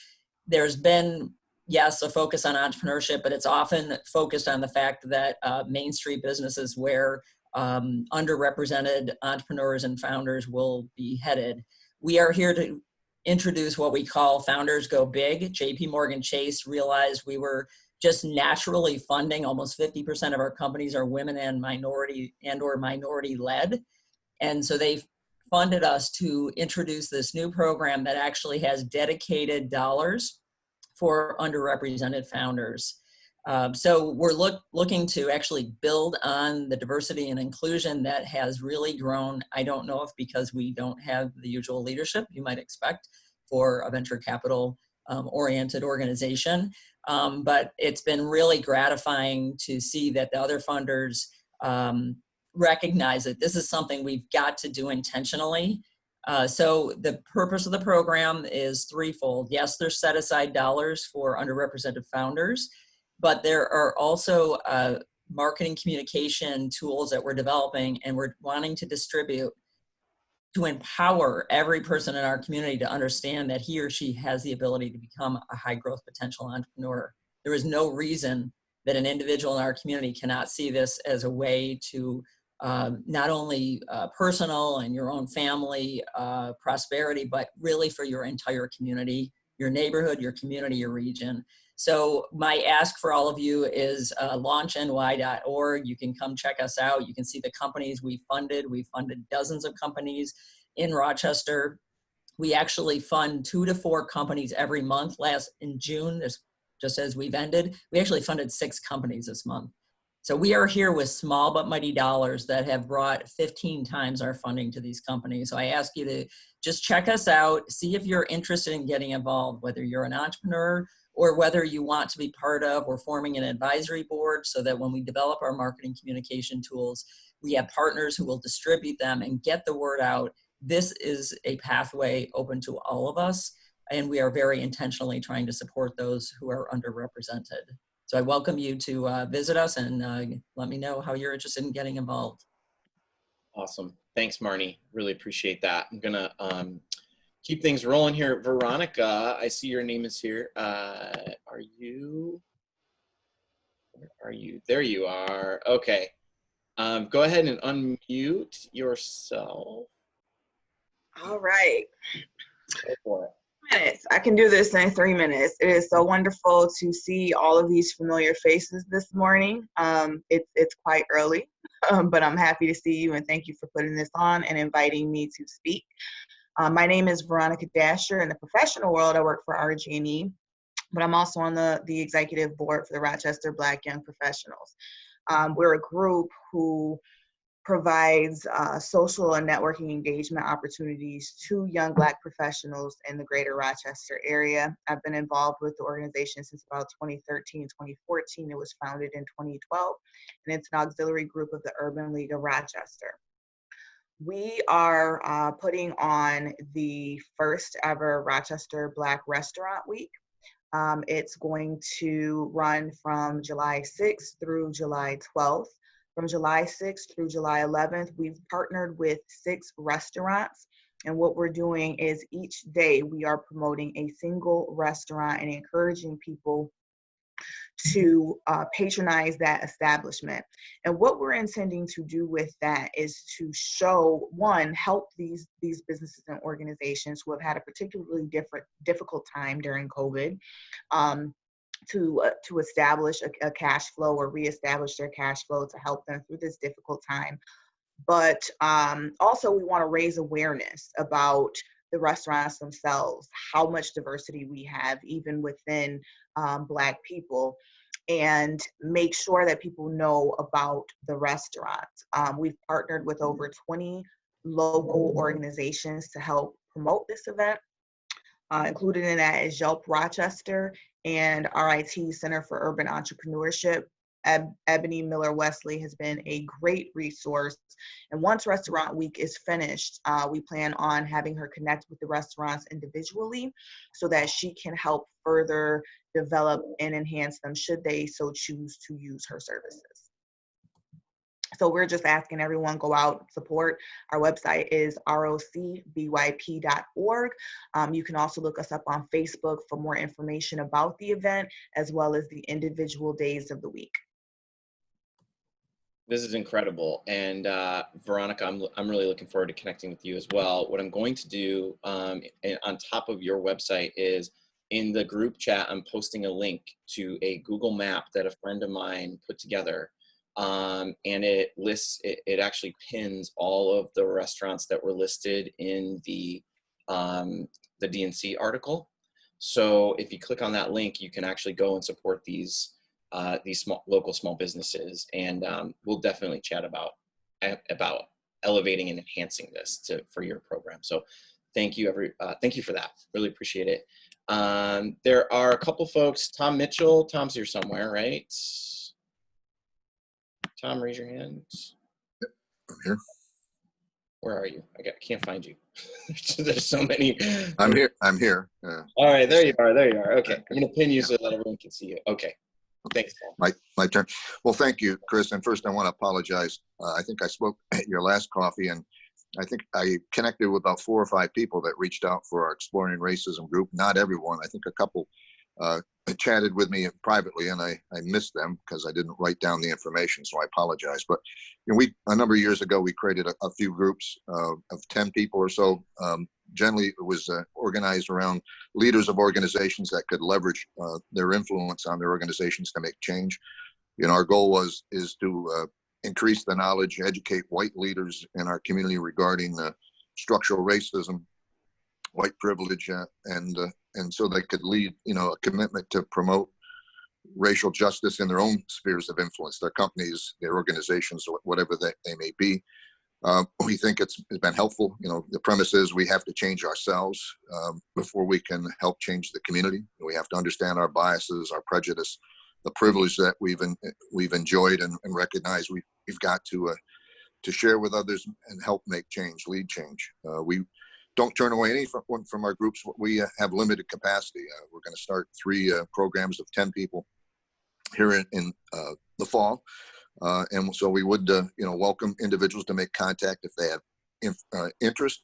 there's been, yes, a focus on entrepreneurship, but it's often focused on the fact that Main Street businesses where underrepresented entrepreneurs and founders will be headed. We are here to introduce what we call Founders Go Big. JP Morgan Chase realized we were just naturally funding. Almost 50% of our companies are women and minority or minority led. And so they funded us to introduce this new program that actually has dedicated dollars for underrepresented founders. So we're looking to actually build on the diversity and inclusion that has really grown. I don't know if because we don't have the usual leadership you might expect for a venture capital oriented organization, but it's been really gratifying to see that the other funders recognize that this is something we've got to do intentionally. So the purpose of the program is threefold. Yes, there's set aside dollars for underrepresented founders, but there are also marketing communication tools that we're developing and we're wanting to distribute to empower every person in our community to understand that he or she has the ability to become a high growth potential entrepreneur. There is no reason that an individual in our community cannot see this as a way to not only personal and your own family prosperity, but really for your entire community, your neighborhood, your community, your region. So my ask for all of you is launchny.org. You can come check us out. You can see the companies we funded. We funded dozens of companies in Rochester. We actually fund 2 to 4 companies every month. In June, just as we've ended, we actually funded 6 companies this month. So we are here with small but mighty dollars that have brought 15 times our funding to these companies. So I ask you to just check us out, see if you're interested in getting involved, whether you're an entrepreneur or whether you want to be part of or forming an advisory board, so that when we develop our marketing communication tools, we have partners who will distribute them and get the word out. This is a pathway open to all of us, and we are very intentionally trying to support those who are underrepresented. So I welcome you to visit us and let me know how you're interested in getting involved. Awesome. Thanks, Marnie. Really appreciate that. I'm going to keep things rolling here. Veronica, I see your name is here. Where are you? There you are. Okay. Go ahead and unmute yourself. All right. Go for it. Minutes. I can do this in 3 minutes. It is so wonderful to see all of these familiar faces this morning. It's quite early, but I'm happy to see you and thank you for putting this on and inviting me to speak. My name is Veronica Dasher. In the professional world, I work for RG&E, but I'm also on the executive board for the Rochester Black Young Professionals. We're a group who provides social and networking engagement opportunities to young Black professionals in the greater Rochester area. I've been involved with the organization since about 2013, 2014. It was founded in 2012, and it's an auxiliary group of the Urban League of Rochester. We are putting on the first ever Rochester Black Restaurant Week. It's going to run from July 6th through July 12th. From July 6th through July 11th, we've partnered with 6 restaurants. And what we're doing is each day we are promoting a single restaurant and encouraging people to patronize that establishment. And what we're intending to do with that is to show, one, help these businesses and organizations who have had a particularly difficult time during COVID, to establish a cash flow or reestablish their cash flow to help them through this difficult time. But also we want to raise awareness about the restaurants themselves, how much diversity we have even within Black people, and make sure that people know about the restaurants. We've partnered with over 20 local organizations to help promote this event. Included in that is Yelp Rochester and RIT Center for Urban Entrepreneurship. Ebony Miller Wesley has been a great resource. And once Restaurant Week is finished, we plan on having her connect with the restaurants individually so that she can help further develop and enhance them should they so choose to use her services. So we're just asking everyone, go out, support. Our website is rocbyp.org. You can also look us up on Facebook for more information about the event, as well as the individual days of the week. This is incredible. And Veronica, I'm really looking forward to connecting with you as well. What I'm going to do on top of your website is in the group chat, I'm posting a link to a Google map that a friend of mine put together. And it lists, it actually pins all of the restaurants that were listed in the DNC article. So if you click on that link, you can actually go and support these local small businesses, and we'll definitely chat about elevating and enhancing this for your program. So thank you for that. Really appreciate it. There are a couple folks. Tom Mitchell. Tom's here somewhere, right? Tom, raise your hand. I'm here. Where are you? Can't find you. There's so many. I'm here. All right, there you are. Okay, I'm gonna pin you so that everyone can see you. Okay, thanks. My turn. Well, thank you, Chris. And first, I want to apologize. I think I spoke at your last coffee, and I think I connected with about 4 or 5 people that reached out for our Exploring Racism group. Not everyone. I think a couple chatted with me privately, and I missed them because I didn't write down the information, so I apologize. But a number of years ago, we created a few groups of 10 people or so. Generally, it was organized around leaders of organizations that could leverage their influence on their organizations to make change. Our goal is to increase the knowledge, educate white leaders in our community regarding structural racism, white privilege, and so they could lead, a commitment to promote racial justice in their own spheres of influence, their companies, their organizations, or whatever they may be. We think it's been helpful. The premise is we have to change ourselves before we can help change the community. We have to understand our biases, our prejudice, the privilege that we've enjoyed and recognize we've got to share with others and help make change, lead change. We don't turn away anyone from our groups. We have limited capacity. We're going to start 3 programs of 10 people here in the fall. And so we would, welcome individuals to make contact if they have interest.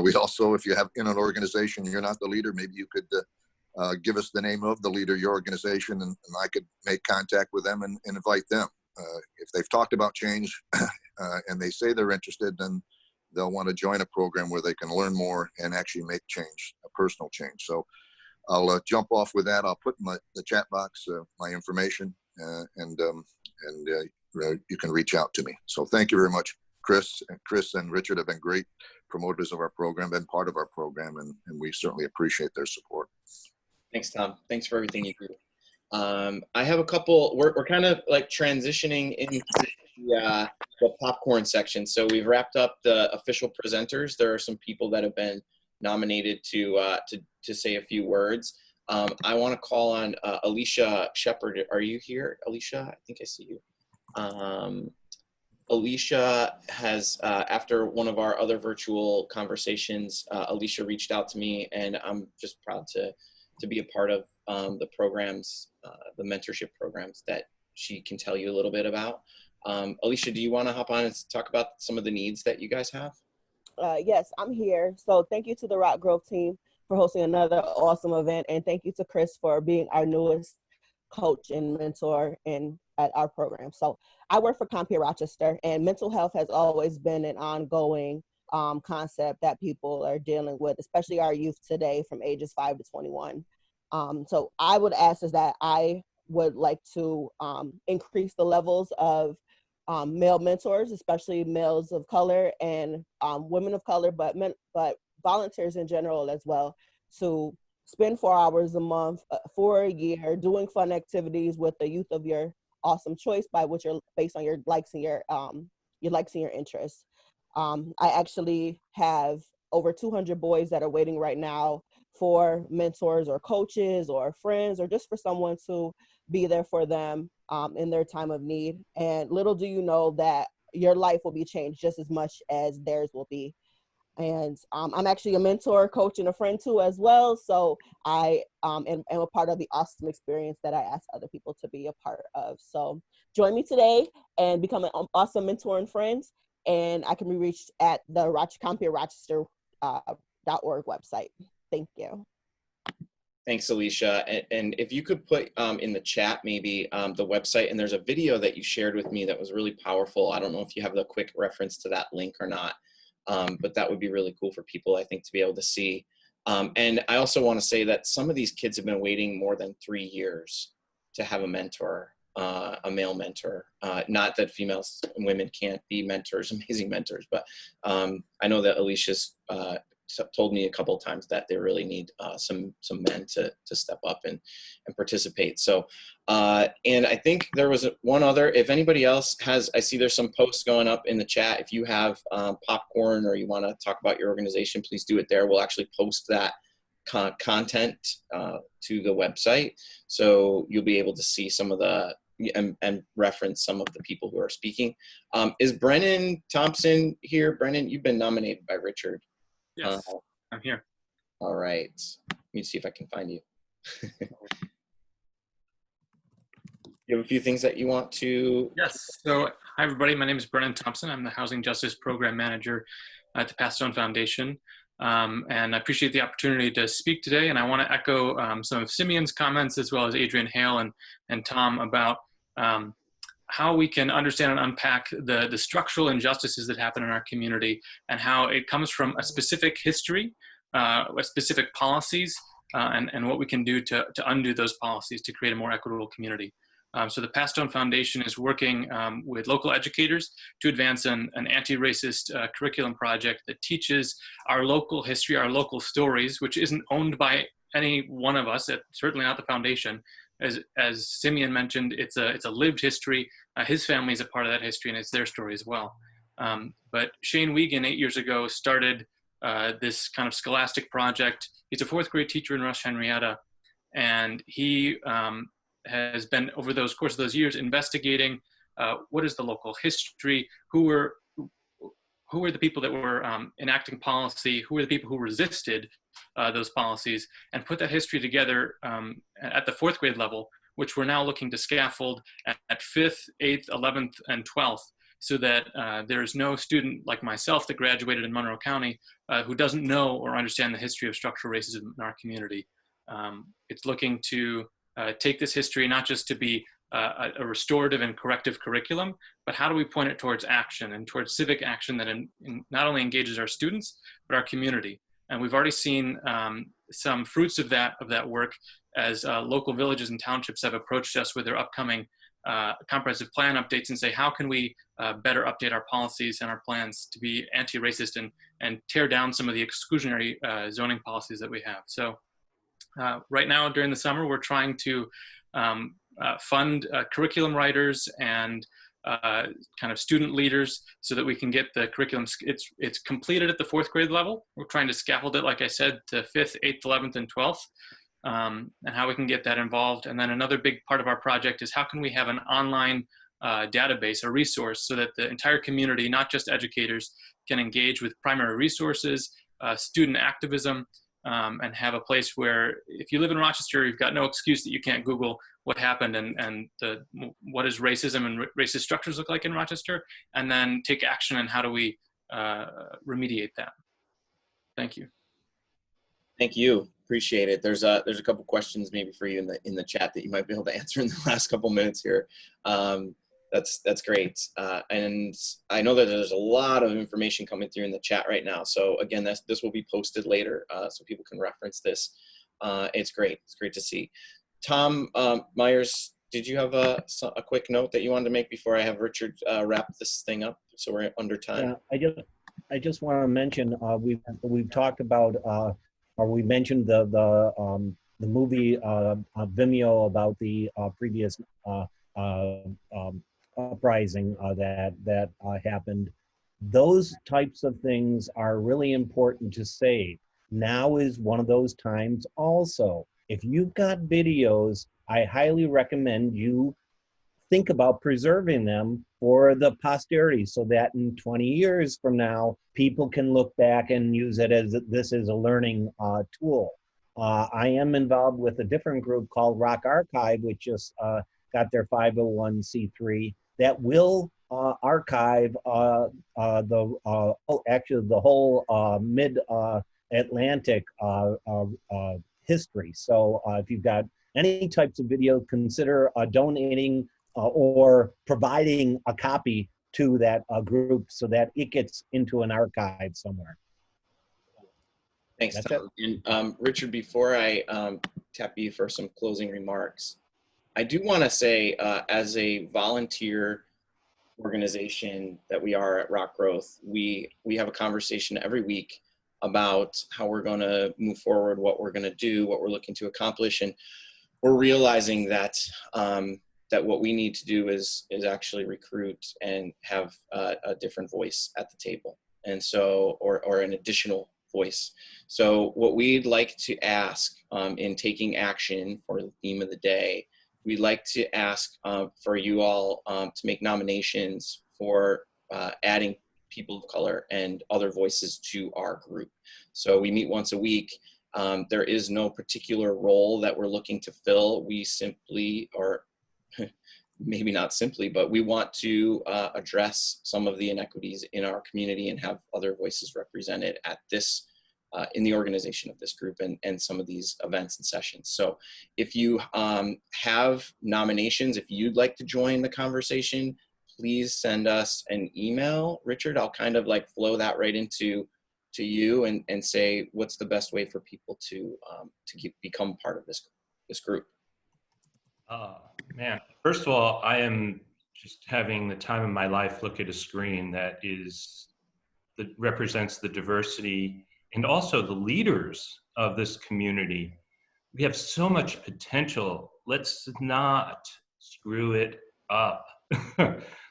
We'd also, if you have in an organization, you're not the leader, maybe you could give us the name of the leader of your organization, and I could make contact with them and invite them. If they've talked about change and they say they're interested, then they'll want to join a program where they can learn more and actually make change, a personal change. So I'll jump off with that. I'll put in the chat box my information, and you can reach out to me. So thank you very much. Chris and Richard have been great promoters of our program, been part of our program, and we certainly appreciate their support. Thanks, Tom. Thanks for everything you do. I have a couple, we're kind of like transitioning into the popcorn section. So we've wrapped up the official presenters. There are some people that have been nominated to say a few words. I want to call on Alicia Shepard. Are you here, Alicia? I think I see you. Alicia has, after one of our other virtual conversations, Alicia reached out to me, and I'm just proud to be a part of the programs, the mentorship programs that she can tell you a little bit about. Alicia, do you want to hop on and talk about some of the needs that you guys have? Yes, I'm here. So thank you to the RocGrowth team for hosting another awesome event. And thank you to Chris for being our newest coach and mentor at our program. So I work for CompTIA Rochester, and mental health has always been an ongoing concept that people are dealing with, especially our youth today from ages 5 to 21. So I would ask is that I would like to increase the levels of male mentors, especially males of color and women of color, but volunteers in general as well, to spend 4 hours a month for a year doing fun activities with the youth of your awesome choice, by which are based on your likes and your interests. I actually have over 200 boys that are waiting right now for mentors or coaches or friends, or just for someone to be there for them in their time of need. And little do you know that your life will be changed just as much as theirs will be. And I'm actually a mentor, coach, and a friend too as well. So I am a part of the awesome experience that I ask other people to be a part of. So join me today and become an awesome mentor and friend. And I can be reached at the CompTIA Rochester.org website. Thank you. Thanks, Alicia. And if you could put in the chat maybe the website, and there's a video that you shared with me that was really powerful. I don't know if you have the quick reference to that link or not, but that would be really cool for people, I think, to be able to see. And I also want to say that some of these kids have been waiting more than 3 years to have a mentor, a male mentor. Not that females and women can't be mentors, amazing mentors, but I know that Alicia's told me a couple of times that they really need some men to step up and participate. So, and I think there was one other, if anybody else has, I see there's some posts going up in the chat. If you have popcorn or you want to talk about your organization, please do it there. We'll actually post that content to the website. So you'll be able to see some of the, and reference some of the people who are speaking. Is Brennan Thompson here? Brennan, you've been nominated by Richard. Yes, I'm here. All right. Let me see if I can find you. You have a few things that you want to... Yes. So, hi, everybody. My name is Brennan Thompson. I'm the Housing Justice Program Manager at the Passstone Foundation. And I appreciate the opportunity to speak today. And I want to echo some of Simeon's comments, as well as Adrian Hale and Tom, about how we can understand and unpack the structural injustices that happen in our community, and how it comes from a specific history, specific policies, and what we can do to undo those policies to create a more equitable community. So the Passstone Foundation is working with local educators to advance an anti-racist curriculum project that teaches our local history, our local stories, which isn't owned by any one of us, certainly not the foundation. As Simeon mentioned, it's a lived history. His family is a part of that history, and it's their story as well. But Shane Wiegand 8 years ago started this kind of scholastic project. He's a 4th grade teacher in Rush Henrietta, and he has been, over those course of those years, investigating what is the local history, who were the people that were enacting policy, who were the people who resisted those policies, and put that history together at the 4th grade level, which we're now looking to scaffold at 5th, 8th, 11th, and 12th, so that there's no student like myself that graduated in Monroe County who doesn't know or understand the history of structural racism in our community. It's looking to take this history not just to be a restorative and corrective curriculum, but how do we point it towards action and towards civic action that not only engages our students, but our community. And we've already seen some fruits of that work, as local villages and townships have approached us with their upcoming comprehensive plan updates and say, how can we better update our policies and our plans to be anti-racist and tear down some of the exclusionary zoning policies that we have. So right now during the summer, we're trying to fund curriculum writers and kind of student leaders so that we can get the curriculum. It's completed at the 4th grade level. We're trying to scaffold it, like I said, to 5th, 8th, 11th, and 12th, and how we can get that involved. And then another big part of our project is how can we have an online database, a resource, so that the entire community, not just educators, can engage with primary resources, student activism, and have a place where if you live in Rochester, you've got no excuse that you can't Google what happened and what does racism and racist structures look like in Rochester, and then take action and how do we remediate that. Thank you. Thank you. Appreciate it. There's a couple questions maybe for you in the chat that you might be able to answer in the last couple minutes here. That's great. And I know that there's a lot of information coming through in the chat right now. So again, this will be posted later so people can reference this. It's great. It's great to see. Tom Myers, did you have a quick note that you wanted to make before I have Richard wrap this thing up? So we're under time. Yeah, I just want to mention we've talked about or we mentioned the movie Vimeo about the previous uprising that happened. Those types of things are really important to save. Now is one of those times also. If you've got videos, I highly recommend you think about preserving them for the posterity so that in 20 years from now, people can look back and use it as this is a learning tool. I am involved with a different group called Rock Archive, which just got their 501c3 that will archive actually the whole mid-Atlantic history. So if you've got any types of video, consider donating or providing a copy to that group so that it gets into an archive somewhere. Thanks, Tom. And Richard, before I tap you for some closing remarks, I do want to say, as a volunteer organization that we are at RocGrowth, we have a conversation every week about how we're going to move forward, what we're going to do, what we're looking to accomplish. And we're realizing that that what we need to do is actually recruit and have a different voice at the table. And so, or an additional voice. So what we'd like to ask in taking action for the theme of the day, we'd like to ask for you all to make nominations for adding people of color and other voices to our group. So we meet once a week. There is no particular role that we're looking to fill. We simply, or maybe not simply, but we want to address some of the inequities in our community and have other voices represented at this, in the organization of this group and some of these events and sessions. So if you have nominations, if you'd like to join the conversation, please send us an email. Richard, I'll kind of like flow that right into you and say what's the best way for people to become part of this group. Man, first of all, I am just having the time of my life look at a screen that represents the diversity and also the leaders of this community. We have so much potential. Let's not screw it up.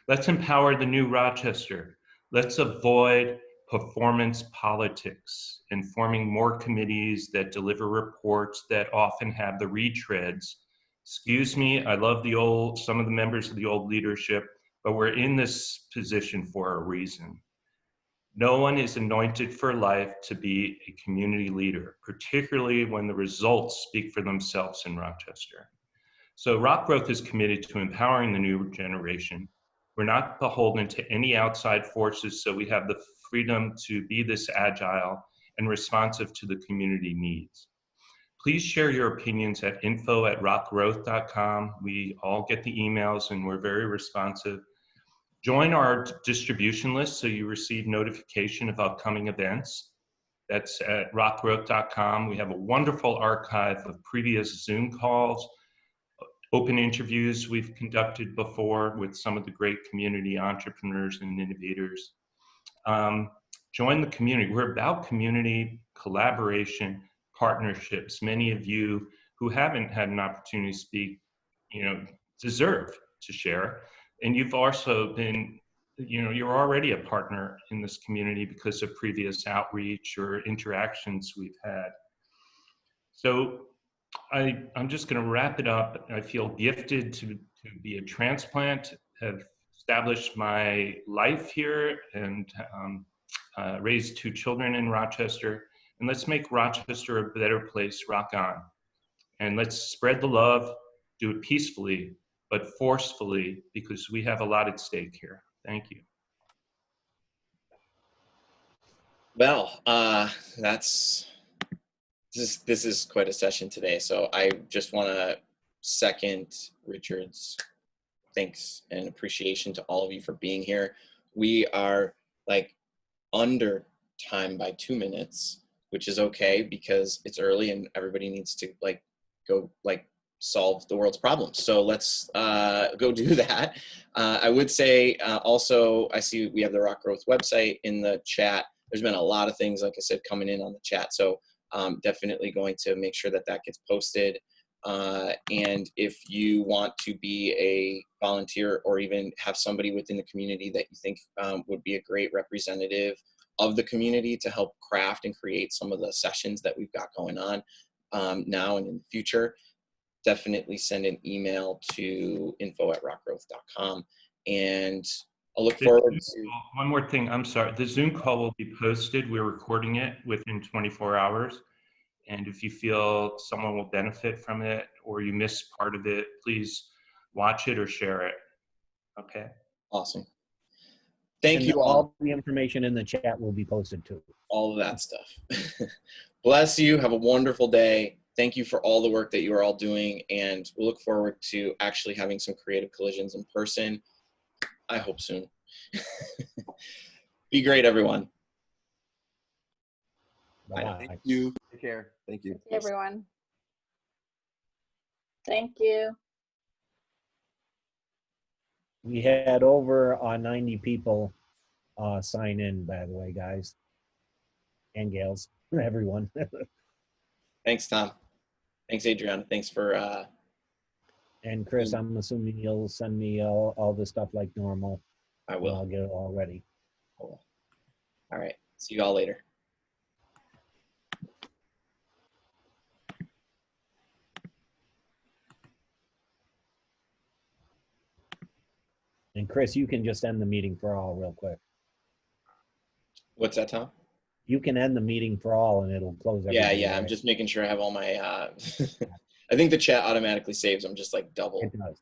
Let's empower the new Rochester. Let's avoid performance politics and forming more committees that deliver reports that often have the retreads. Excuse me, I love some of the members of the old leadership, but we're in this position for a reason. No one is anointed for life to be a community leader, particularly when the results speak for themselves in Rochester. So RocGrowth is committed to empowering the new generation. We're not beholden to any outside forces, so we have the freedom to be this agile and responsive to the community needs. Please share your opinions at info@rocgrowth.com. We all get the emails and we're very responsive. Join our distribution list so you receive notification of upcoming events. That's at rockgrowth.com. We have a wonderful archive of previous Zoom calls, open interviews we've conducted before with some of the great community entrepreneurs and innovators. Join the community. We're about community collaboration, partnerships. Many of you who haven't had an opportunity to speak, deserve to share. And you've also been, you're already a partner in this community because of previous outreach or interactions we've had. So I'm just going to wrap it up. I feel gifted to be a transplant, have established my life here and raised 2 children in Rochester. And let's make Rochester a better place. Rock on. And let's spread the love, do it peacefully, but forcefully, because we have a lot at stake here. Thank you. Well, this is quite a session today. So I just want to second Richard's thanks and appreciation to all of you for being here. We are like under time by 2 minutes, which is okay because it's early and everybody needs to go solve the world's problems. So let's go do that. I would say also, I see we have the RocGrowth website in the chat. There's been a lot of things, like I said, coming in on the chat. So definitely going to make sure that gets posted. And if you want to be a volunteer or even have somebody within the community that you think would be a great representative of the community to help craft and create some of the sessions that we've got going on now and in the future, definitely send an email to info@rockgrowth.com. And I'll look forward to... One more thing, I'm sorry. The Zoom call will be posted. We're recording it within 24 hours. And if you feel someone will benefit from it or you miss part of it, please watch it or share it. Okay? Awesome. Thank you all. All the information in the chat will be posted too. All of that stuff. Bless you. Have a wonderful day. Thank you for all the work that you are all doing. And we'll look forward to actually having some creative collisions in person. I hope soon. Be great, everyone. Bye. Thank you. Take care. Thank you. Thank you, everyone. Thank you. We had over 90 people sign in, by the way, guys. and gals, everyone. Thanks, Tom. Thanks, Adriana. Thanks for. And Chris, I'm assuming you'll send me all the stuff like normal. I will. I'll get it all ready. Cool. All right. See you all later. And Chris, you can just end the meeting for all real quick. What's that, Tom? You can end the meeting for all and it'll close everything. Yeah. I'm just making sure I have all my, I think the chat automatically saves. I'm just like double It does.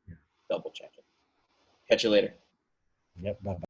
checking. Catch you later. Yep, bye-bye.